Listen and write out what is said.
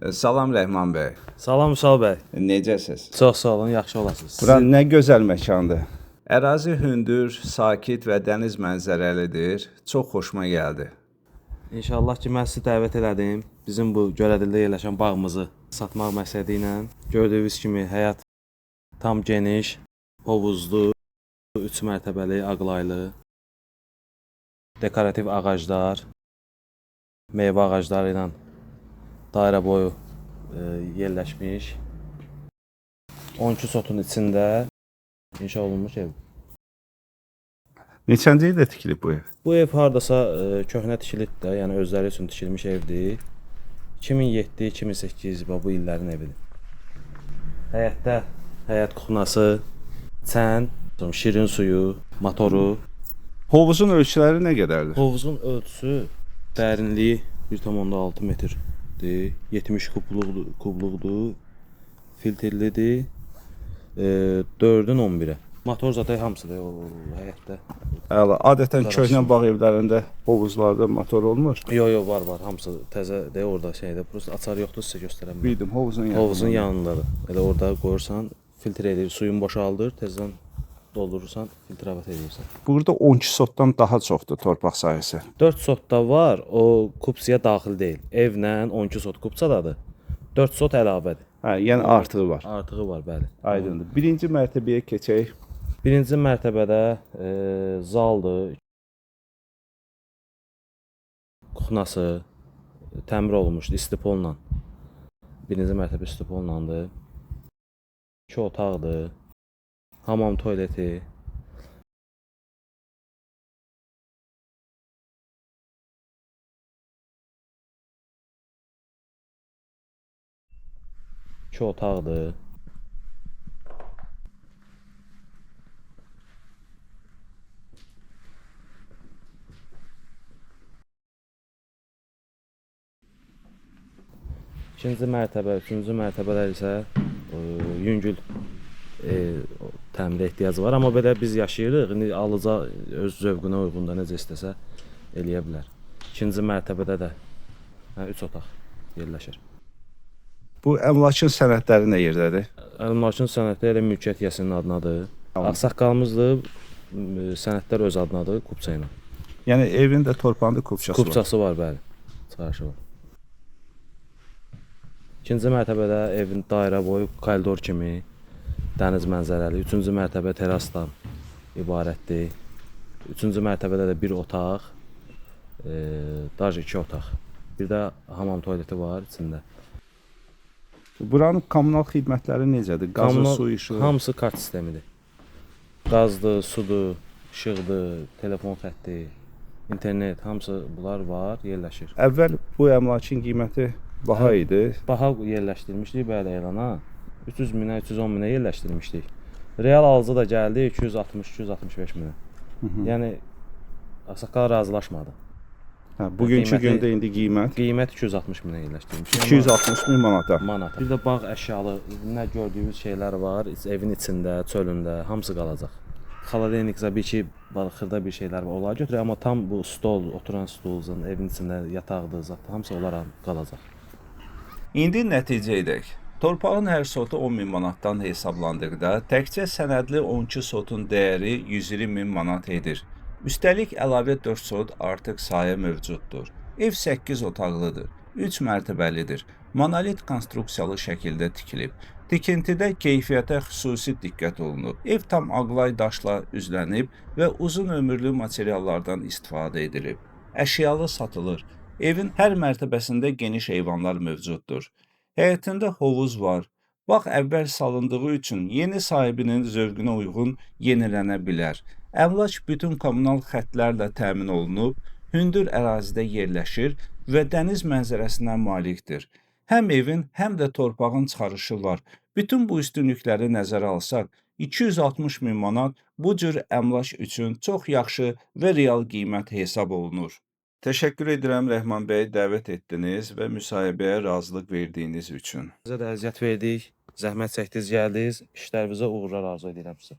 Salam Rəhman bəy. Salam Vüsal bəy. Necəsiz? Çox sağ olun, yaxşı olasınız. Bura nə gözəl məkandır. Ərazi hündür, sakit və dəniz mənzərəlidir. Çox xoşuma gəldi. İnşallah ki, mən sizi dəvət elədim. Bizim bu Göyədildə yerləşən bağımızı satmaq məqsədi ilə. Gördüyünüz kimi həyət tam geniş, hovuzlu, 3 mərtəbəli, ağlaylı, dekorativ ağaclar, meyvə ağacları ilə dairə boyu yerləşmiş. 12 sotun içində inşa olunmuş ev. Neçənci ildə tikilib bu ev? Bu ev hardasa köhnə tikilib də, yəni özləri üçün tikilmiş evdir. 2007-2008 bu illərin evidir. Həyətdə həyət kuxnası, çən, şirin suyu, motoru. Hovuzun ölçüləri nə qədərdir? Hovuzun ölçüsü, dərinliyi 1,6 metrdir. 70 kubluqdur, filtrlidir. 4-ün 11-ə. Motor zaten hamısıdır o həyətdə. Əla. Adətən köhnə bağ evlərində hovuzlarda motor olmur. Yox, var, hamısı təzədir orada şeydə. Prosta açar yoxdur, sizə göstərəm. Bildim, hovuzun yanında. Hovuzun yanındadır. Elə orada qoyursan, filtr edir, suyun boşaldır, tezdən doldurursan, filtravat edirsən. Burada 12 sotdan daha çoxdur torpaq sahəsi. 4 sotda var, o kupsiya daxil deyil. Evlə 12 sot kupsadadır. 4 sot əlavədir. Hə, yəni artığı var. Artığı var, bəli. Aydındır. Birinci mərtəbəyə keçək. Birinci mərtəbədə zaldır. Kuxnası təmir olunmuşdu istipolla. Birinci mərtəbə istipollandı. 2 otaqdır. Hamam tualeti. İki otaqdır. İkinci mərtəbə, üçüncü mərtəbələr isə yüngül təmirə ehtiyacı var. Amma belə biz yaşayırıq, indi alıcı öz zövqünə uyğun da necə istəsə eləyə bilər. İkinci mərtəbədə də 3 otaq yerləşir. Bu əmlakın sənədləri nə yerdədir? Əmlakın sənədləri elə mülkiyyət yəsinin adınadır. Ağsaqqalımızdır, sənədlər öz adınadır, kupça ilə. Yəni evin də torpağında kupçası var. Kupçası var, bəli. Çarşı var. İkinci mərtəbədə evin dairə boyu koridor kimi dəniz mənzərəli. Üçüncü mərtəbə terasdan ibarətdir. Üçüncü mərtəbədə də bir otaq, iki otaq. Bir də hamam tualeti var içində. Buranın kommunal xidmətləri necədir? Qazı, su, işığı? Hamısı kart sistemidir. Qazdır, sudur, işıqdır, telefon xətti, internet, hamısı bunlar var, yerləşir. Əvvəl bu əmlakın qiyməti baha idi. Baha yerləşdirmişdik bəli elana. 300 minə, 310 minə yerləşdirmişdik. Real alıcı da gəldi 260-265 minə. Yəni ağsaqqal razılaşmadı. Hə, bugünkü gündə indi qiymət 260 minə yerləşdirmişdik. 260 min manata. Bir də bağ əşyalı, nə gördüyünüz şeylər var, evin içində, çölündə, hamısı qalacaq. Xaladenik bir ki, xırda bir şeylər var, onları götürür, amma tam bu stol, oturan stolun, evin içində yataqdır, zat, hamısı onlara qalacaq. İndi nəticə edək. Torpağın hər sotu 10 min manatdan hesablandıqda, təkcə sənədli 12 sotun dəyəri 120 min manat edir. Üstəlik əlavə 4 sot artıq sahə mövcuddur. Ev 8 otaqlıdır, 3 mərtəbəlidir. Monolit konstruksiyalı şəkildə tikilib. Tikintidə keyfiyyətə xüsusi diqqət olunub. Ev tam ağlay daşla üzlənib və uzun ömürlü materiallardan istifadə edilib. Əşyalı satılır. Evin hər mərtəbəsində geniş eyvanlar mövcuddur. Həyətində hovuz var. Bağ əvvəl salındığı üçün yeni sahibinin zövqünə uyğun yenilənə bilər. Əmlak bütün kommunal xəttlərlə təmin olunub, hündür ərazidə yerləşir və dəniz mənzərəsinə malikdir. Həm evin, həm də torpağın çıxarışı var. Bütün bu üstünlükləri nəzərə alsaq, 260 min manat bu cür əmlak üçün çox yaxşı və real qiymət hesab olunur. Təşəkkür edirəm Rəhman bəy, dəvət etdiniz və müsahibəyə razılıq verdiyiniz üçün. Bizə də əziyyət verdik, zəhmət çəkdiniz, gəldiniz, işlərinizə uğurlar arzu edirəm sizə.